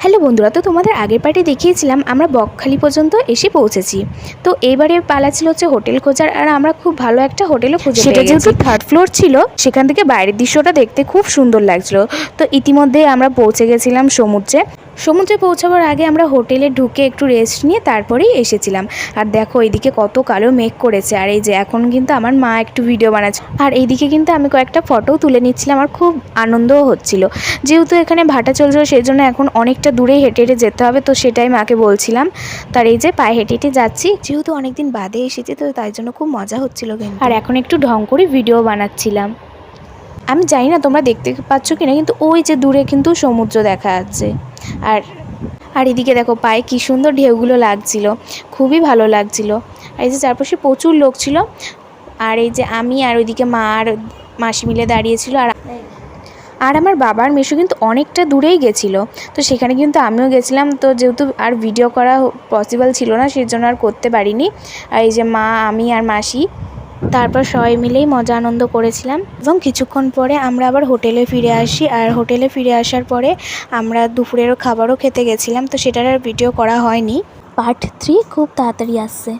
Hello বন্ধুরা, তো তোমাদের আগের পার্টি দেখিয়েছিলাম আমরা বকখালি পর্যন্ত এসে পৌঁছেছি। তো এইবারে পালা ছিল হচ্ছে হোটেল খোঁজার, আর আমরা খুব ভালো একটা হোটেলও খুঁজে পেয়ে গেছি। যেহেতু থার্ড ফ্লোর ছিল, সেখান থেকে বাইরের দৃশ্যটা দেখতে খুব সুন্দর লাগছিল। তো ইতিমধ্যে আমরা পৌঁছে গেছিলাম সমুদ্রে পৌঁছাবার আগে আমরা হোটেলে ঢুকে একটু রেস্ট নিয়ে তারপরেই এসেছিলাম। আর দেখো এইদিকে কত কালো মেঘ করেছে, আর এই যে এখন কিন্তু আমার মা একটু ভিডিও বানাচ্ছে, আর এইদিকে কিন্তু আমি কয়েকটা ফটোও তুলে নিচ্ছিলাম। আর খুব আনন্দও হচ্ছিল, যেহেতু এখানে ভাটা চলছিল সেই জন্য এখন অনেকটা দূরে হেঁটে হেঁটে যেতে হবে। তো সেটাই মাকে বলছিলাম। তার এই যে পায়ে হেঁটে হেঁটে যাচ্ছি, যেহেতু অনেকদিন বাদে এসেছি, তো তাই জন্য খুব মজা হচ্ছিল কিন্তু। আর এখন একটু ঢং করে ভিডিও বানাচ্ছিলাম। আমি জানি না তোমরা দেখতে পাচ্ছ কিনা, কিন্তু ওই যে দূরে কিন্তু সমুদ্র দেখা যাচ্ছে। আর আর এদিকে দেখো পায়ে কী সুন্দর ঢেউগুলো লাগছিল, খুবই ভালো লাগছিল। আর এই যে চারপাশে প্রচুর লোক ছিল, আর এই যে আমি আর ওইদিকে মা আর মাসি মিলে দাঁড়িয়েছিল। আর আমার বাবার মেশো কিন্তু অনেকটা দূরেই গেছিলো, তো সেখানে কিন্তু আমিও গেছিলাম। তো যেহেতু আর ভিডিও করা পসিবল ছিল না, সেই জন্য আর করতে পারিনি। আর এই যে মা, আমি আর মাসি তারপর সবাই মিলেই মজা আনন্দ করেছিলাম। এবং কিছুক্ষণ পরে আমরা আবার হোটেলে ফিরে আসি। আর হোটেলে ফিরে আসার পরে আমরা দুপুরের খাবারও খেতে গেছিলাম, তো সেটার আর ভিডিও করা হয়নি। পার্ট 3 খুব তাড়াতাড়ি আসছে।